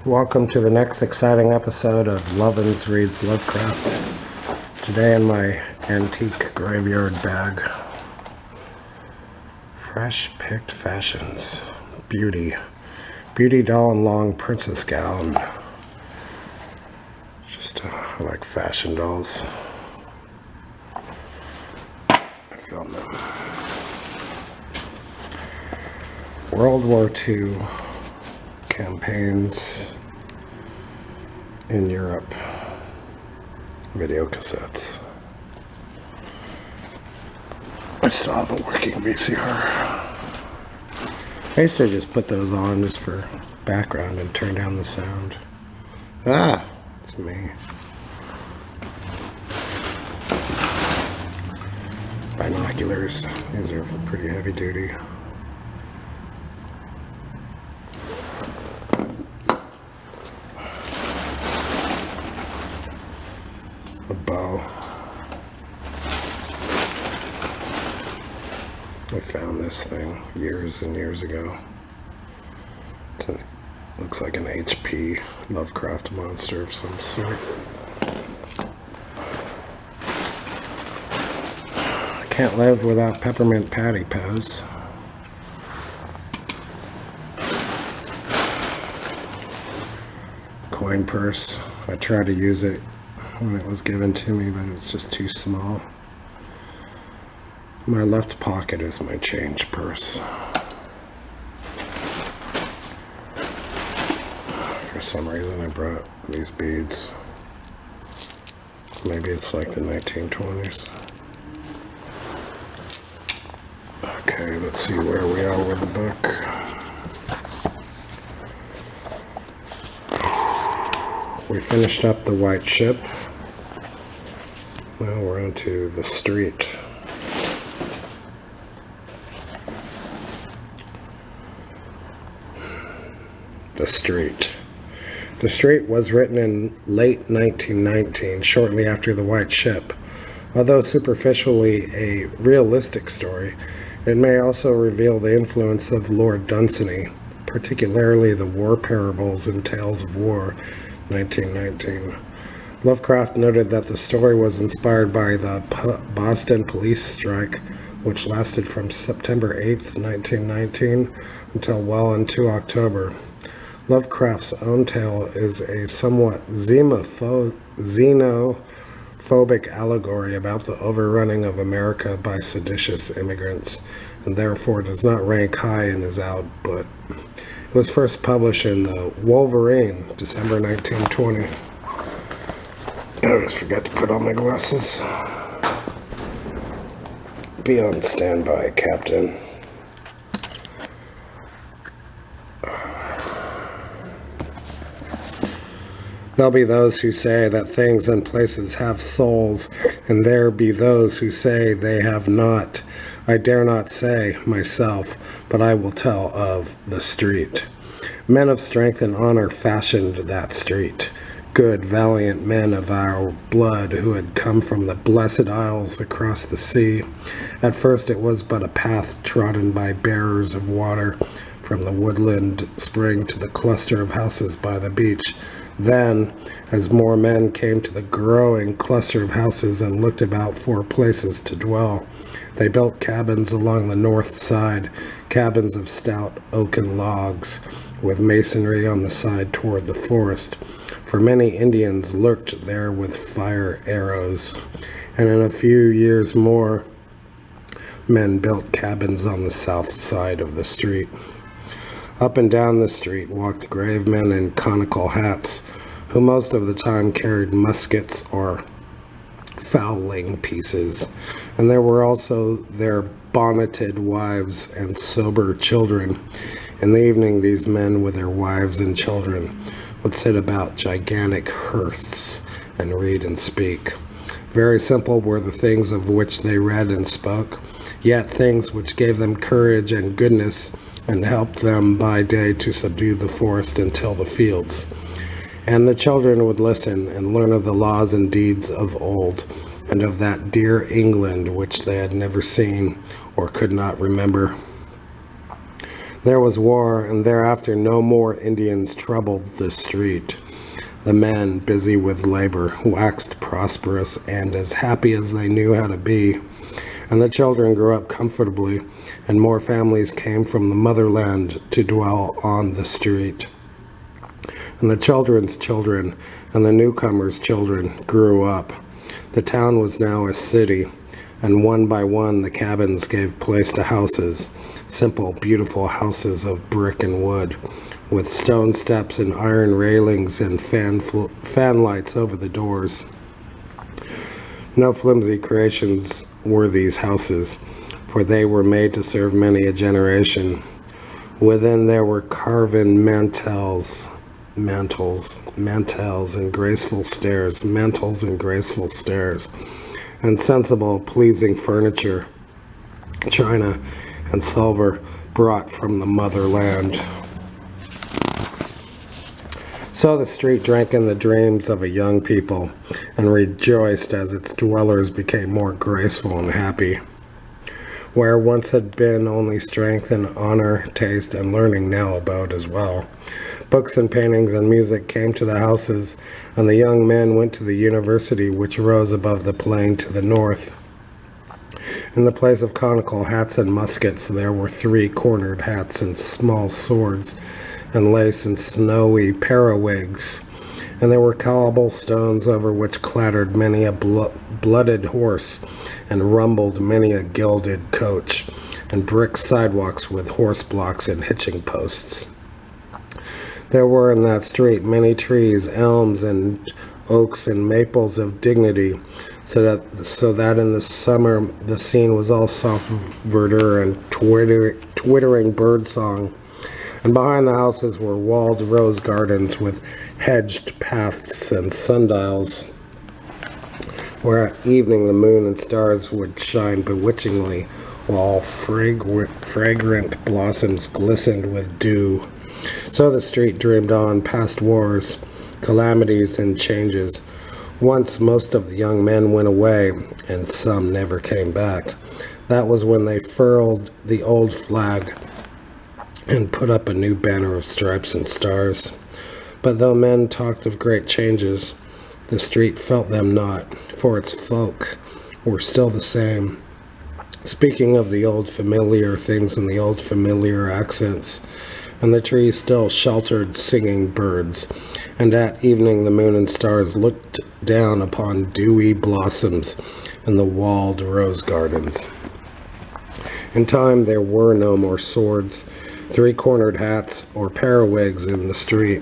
Welcome to the next exciting episode of Lovins Reads Lovecraft. Today in my antique graveyard bag, fresh picked fashions, beauty doll and long princess gown. I like fashion dolls. I found them. World War II campaigns in Europe. Video cassettes. I still have a working VCR. I used to just put those on just for background and turn down the sound. It's me. Binoculars. These are pretty heavy duty. A bow. I found this thing years and years ago. Looks like an HP Lovecraft monster of some sort. Can't live without peppermint patty pose. Coin purse. I tried to use it when it was given to me, but it's just too small. My left pocket is my change purse. For some reason I brought these beads. Maybe it's like the 1920s. Okay, let's see where we are with the book. We finished up the white ship. Now we're on to the street. The Street. The Street was written in late 1919, shortly after the white ship. Although superficially a realistic story, it may also reveal the influence of Lord Dunsany, particularly the War Parables and Tales of War, 1919. Lovecraft noted that the story was inspired by the Boston police strike, which lasted from September 8th, 1919 until well into October. Lovecraft's own tale is a somewhat xenophobic allegory about the overrunning of America by seditious immigrants, and therefore does not rank high in his output. It was first published in the Wolverine, December 1920. I always forget to put on my glasses. Be on standby, Captain. There'll be those who say that things and places have souls, and there be those who say they have not. I dare not say, myself, but I will tell of the street. Men of strength and honor fashioned that street. Good, valiant men of our blood who had come from the blessed isles across the sea. At first it was but a path trodden by bearers of water, from the woodland spring to the cluster of houses by the beach. Then, as more men came to the growing cluster of houses and looked about for places to dwell, they built cabins along the north side, cabins of stout oaken logs, with masonry on the side toward the forest. For many Indians lurked there with fire arrows, and in a few years more, men built cabins on the south side of the street. Up and down the street walked grave men in conical hats, who most of the time carried muskets or fowling pieces, and there were also their bonneted wives and sober children. In the evening, these men with their wives and children would sit about gigantic hearths and read and speak. Very simple were the things of which they read and spoke, yet things which gave them courage and goodness, and helped them by day to subdue the forest and till the fields. And the children would listen and learn of the laws and deeds of old, and of that dear England which they had never seen or could not remember. There was war, and thereafter no more Indians troubled the street. The men, busy with labor, waxed prosperous and as happy as they knew how to be, and the children grew up comfortably, and more families came from the motherland to dwell on the street. And the children's children and the newcomers' children grew up. The town was now a city, and one by one the cabins gave place to houses, simple, beautiful houses of brick and wood, with stone steps and iron railings and fan lights over the doors. No flimsy creations were these houses, for they were made to serve many a generation. Within there were carven mantels and graceful stairs, and sensible, pleasing furniture, china and silver brought from the motherland. So the street drank in the dreams of a young people, and rejoiced as its dwellers became more graceful and happy. Where once had been only strength and honor, taste and learning now abode as well. Books and paintings and music came to the houses, and the young men went to the university which rose above the plain to the north. In the place of conical hats and muskets there were 3-cornered hats and small swords, and lace and snowy periwigs, and there were cobblestones over which clattered many a blooded horse, and rumbled many a gilded coach, and brick sidewalks with horse blocks and hitching posts. There were in that street many trees, elms and oaks and maples of dignity, so that in the summer the scene was all soft verdure and twittering bird song. And behind the houses were walled rose gardens with hedged paths and sundials, where at evening the moon and stars would shine bewitchingly, while fragrant blossoms glistened with dew. So the street dreamed on, past wars, calamities, and changes. Once most of the young men went away, and some never came back. That was when they furled the old flag and put up a new banner of stripes and stars. But though men talked of great changes, the street felt them not, for its folk were still the same, speaking of the old familiar things in the old familiar accents, and the trees still sheltered singing birds, and at evening the moon and stars looked down upon dewy blossoms in the walled rose gardens. In time there were no more swords, 3-cornered hats, or periwigs in the street.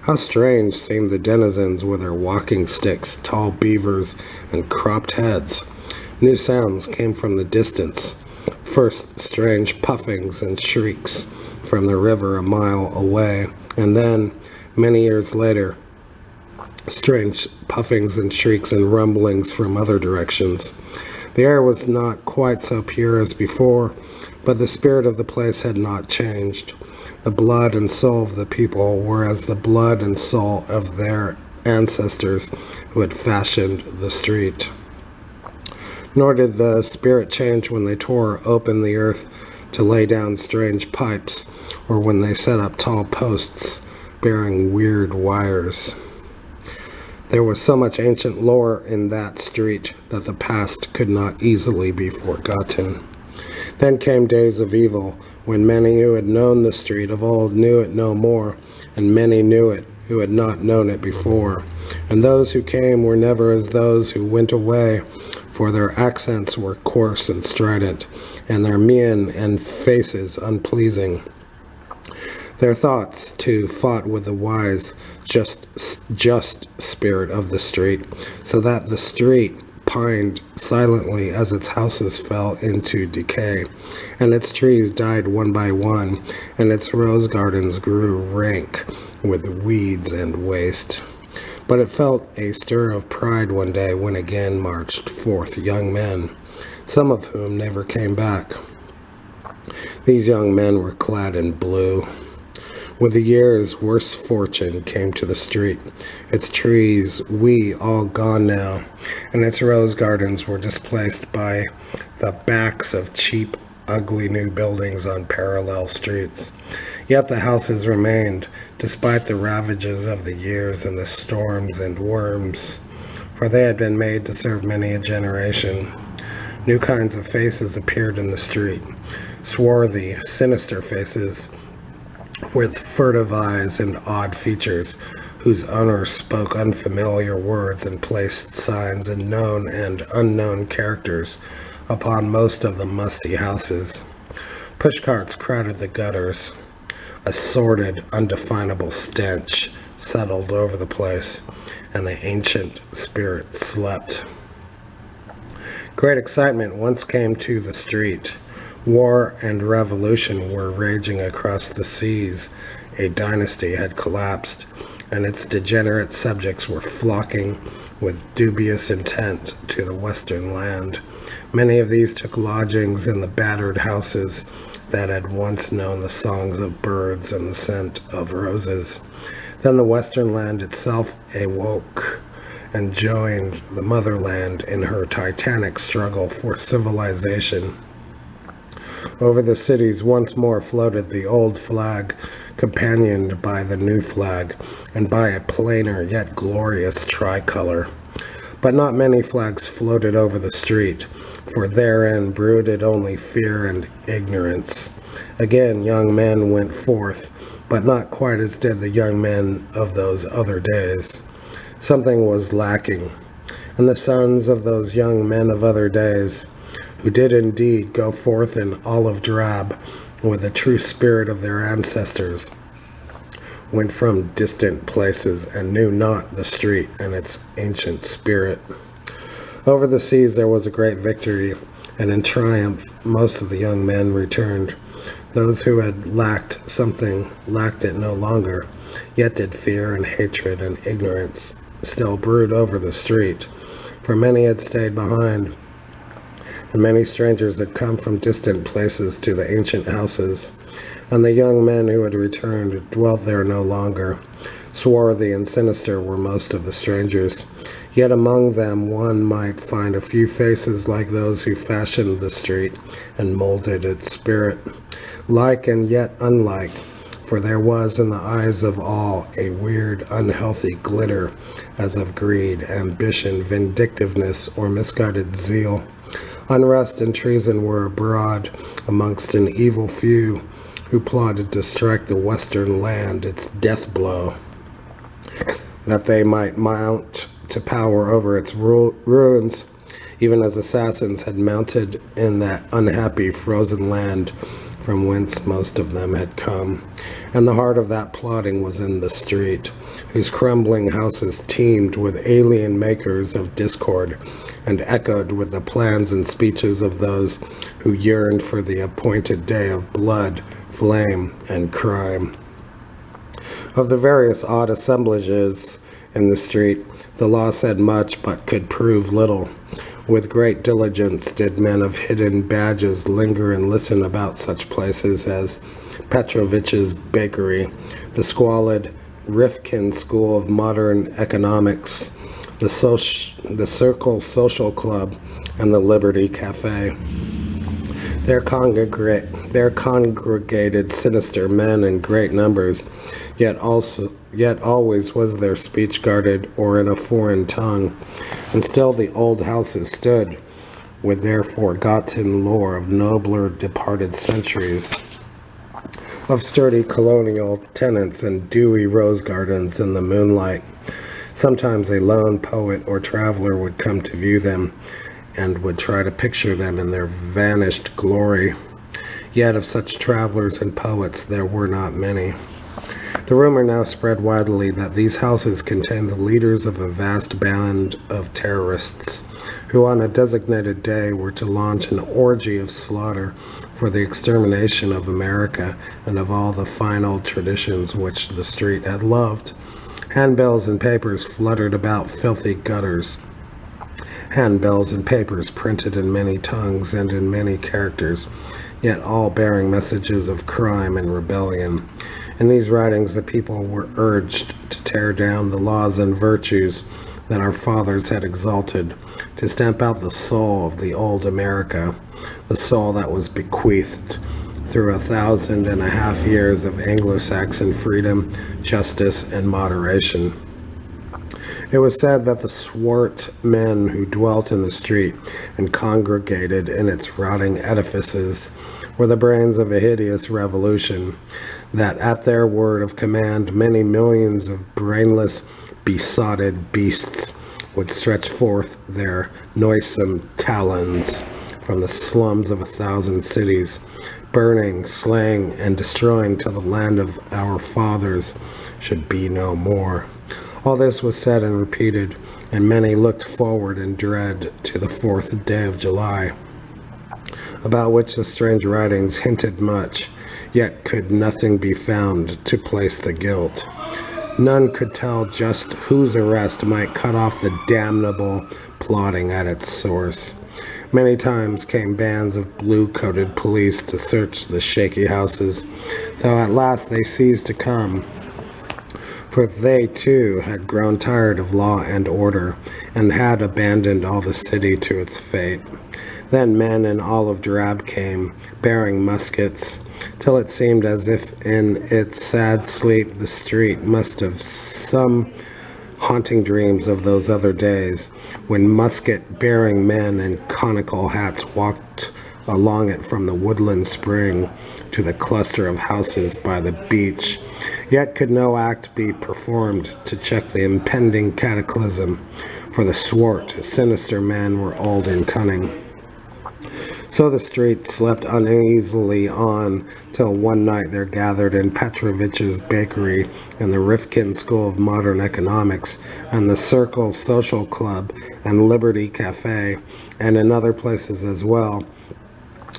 How strange seemed the denizens with their walking sticks, tall beavers, and cropped heads. New sounds came from the distance. First strange puffings and shrieks from the river a mile away, and then, many years later, strange puffings and shrieks and rumblings from other directions. The air was not quite so pure as before, but the spirit of the place had not changed. The blood and soul of the people were as the blood and soul of their ancestors who had fashioned the street. Nor did the spirit change when they tore open the earth to lay down strange pipes, or when they set up tall posts bearing weird wires. There was so much ancient lore in that street that the past could not easily be forgotten. Then came days of evil, when many who had known the street of old knew it no more, and many knew it who had not known it before. And those who came were never as those who went away, for their accents were coarse and strident, and their mien and faces unpleasing. Their thoughts, too, fought with the wise, just spirit of the street, so that the street pined silently as its houses fell into decay, and its trees died one by one, and its rose gardens grew rank with weeds and waste. But it felt a stir of pride one day when again marched forth young men, some of whom never came back. These young men were clad in blue. With the years, worse fortune came to the street. Its trees, all gone now, and its rose gardens were displaced by the backs of cheap ugly new buildings on parallel streets. Yet the houses remained, despite the ravages of the years and the storms and worms, for they had been made to serve many a generation. New kinds of faces appeared in the street, swarthy, sinister faces with furtive eyes and odd features, whose owners spoke unfamiliar words and placed signs and known and unknown characters upon most of the musty houses. Pushcarts crowded the gutters. A sordid, undefinable stench settled over the place, and the ancient spirit slept. Great excitement once came to the street. War and revolution were raging across the seas. A dynasty had collapsed, and its degenerate subjects were flocking with dubious intent to the western land. Many of these took lodgings in the battered houses that had once known the songs of birds and the scent of roses. Then the western land itself awoke and joined the motherland in her titanic struggle for civilization. Over the cities once more floated the old flag, companioned by the new flag, and by a plainer yet glorious tricolor. But not many flags floated over the street, for therein brooded only fear and ignorance. Again young men went forth, but not quite as did the young men of those other days. Something was lacking, and the sons of those young men of other days, who did indeed go forth in olive drab with the true spirit of their ancestors, went from distant places and knew not the street and its ancient spirit. Over the seas there was a great victory, and in triumph most of the young men returned. Those who had lacked something lacked it no longer, yet did fear and hatred and ignorance still brood over the street, for many had stayed behind, and many strangers had come from distant places to the ancient houses, and the young men who had returned dwelt there no longer. Swarthy and sinister were most of the strangers, yet among them one might find a few faces like those who fashioned the street and molded its spirit, like and yet unlike, for there was in the eyes of all a weird, unhealthy glitter, as of greed, ambition, vindictiveness, or misguided zeal. Unrest and treason were abroad amongst an evil few who plotted to strike the western land its death blow, that they might mount to power over its ruins, even as assassins had mounted in that unhappy frozen land from whence most of them had come. And the heart of that plotting was in the street, whose crumbling houses teemed with alien makers of discord, and echoed with the plans and speeches of those who yearned for the appointed day of blood, flame, and crime. Of the various odd assemblages in the street, the law said much, but could prove little. With great diligence did men of hidden badges linger and listen about such places as Petrovich's Bakery, the squalid Rifkin School of Modern Economics, the Circle Social Club, and the Liberty Cafe. There congregated sinister men in great numbers, yet always was their speech guarded or in a foreign tongue, and still the old houses stood with their forgotten lore of nobler departed centuries, of sturdy colonial tenants and dewy rose gardens in the moonlight. Sometimes a lone poet or traveler would come to view them, and would try to picture them in their vanished glory. Yet of such travelers and poets there were not many. The rumor now spread widely that these houses contained the leaders of a vast band of terrorists, who on a designated day were to launch an orgy of slaughter for the extermination of America and of all the fine old traditions which the street had loved. Handbills and papers fluttered about filthy gutters. Handbills and papers printed in many tongues and in many characters, yet all bearing messages of crime and rebellion. In these writings the people were urged to tear down the laws and virtues that our fathers had exalted, to stamp out the soul of the old America, the soul that was bequeathed through 1,500 years of Anglo-Saxon freedom, justice, and moderation. It was said that the swart men who dwelt in the street and congregated in its rotting edifices were the brains of a hideous revolution, that at their word of command many millions of brainless, besotted beasts would stretch forth their noisome talons from the slums of 1,000 cities, burning, slaying, and destroying till the land of our fathers should be no more. All this was said and repeated, and many looked forward in dread to the 4th day of July, about which the strange writings hinted much, yet could nothing be found to place the guilt. None could tell just whose arrest might cut off the damnable plotting at its source. Many times came bands of blue-coated police to search the shaky houses, though at last they ceased to come, for they too had grown tired of law and order, and had abandoned all the city to its fate. Then men in olive drab came, bearing muskets, till it seemed as if in its sad sleep the street must have some haunting dreams of those other days, when musket-bearing men in conical hats walked along it from the woodland spring to the cluster of houses by the beach, yet could no act be performed to check the impending cataclysm, for the swart, sinister men were old and cunning. So the street slept uneasily on, till one night there gathered in Petrovich's bakery and the Rifkin School of Modern Economics and the Circle Social Club and Liberty Cafe, and in other places as well,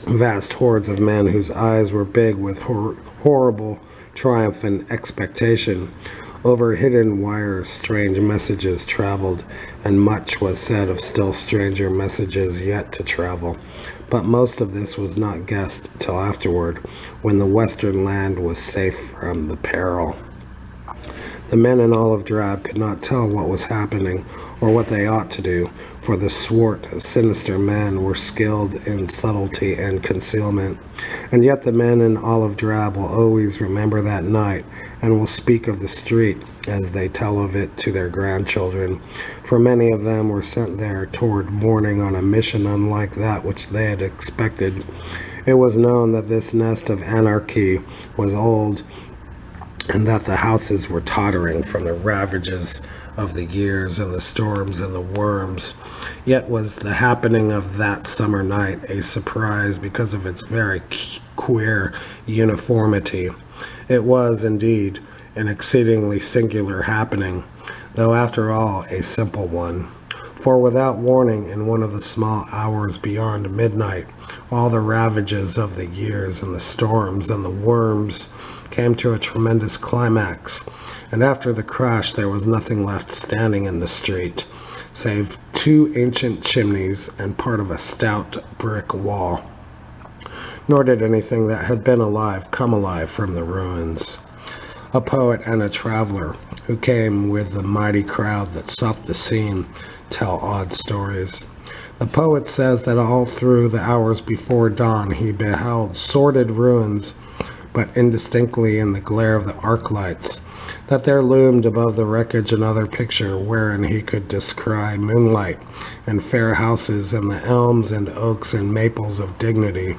vast hordes of men whose eyes were big with horrible triumph and expectation. Over hidden wires strange messages traveled, and much was said of still stranger messages yet to travel. But most of this was not guessed till afterward, when the western land was safe from the peril. The men in olive drab could not tell what was happening, or what they ought to do, for the swart, sinister men were skilled in subtlety and concealment. And yet the men in olive drab will always remember that night, and will speak of the street as they tell of it to their grandchildren, for many of them were sent there toward morning on a mission unlike that which they had expected. It was known that this nest of anarchy was old, and that the houses were tottering from the ravages of the years and the storms and the worms. Yet was the happening of that summer night a surprise because of its very queer uniformity. It was, indeed, an exceedingly singular happening, though after all a simple one. For without warning, in one of the small hours beyond midnight, all the ravages of the years and the storms and the worms came to a tremendous climax, and after the crash there was nothing left standing in the street, save 2 ancient chimneys and part of a stout brick wall. Nor did anything that had been alive come alive from the ruins. A poet and a traveler, who came with the mighty crowd that sought the scene, tell odd stories. The poet says that all through the hours before dawn he beheld sordid ruins, but indistinctly in the glare of the arc lights, that there loomed above the wreckage another picture wherein he could descry moonlight and fair houses and the elms and oaks and maples of dignity.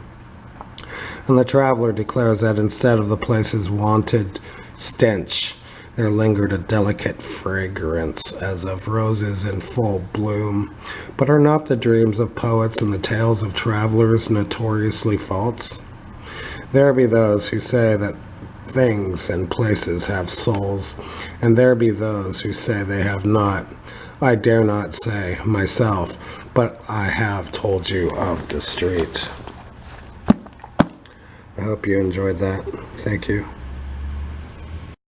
And the traveler declares that instead of the place's wonted stench, there lingered a delicate fragrance as of roses in full bloom. But are not the dreams of poets and the tales of travelers notoriously false? There be those who say that things and places have souls, and there be those who say they have not. I dare not say myself, but I have told you of the street. I hope you enjoyed that. Thank you.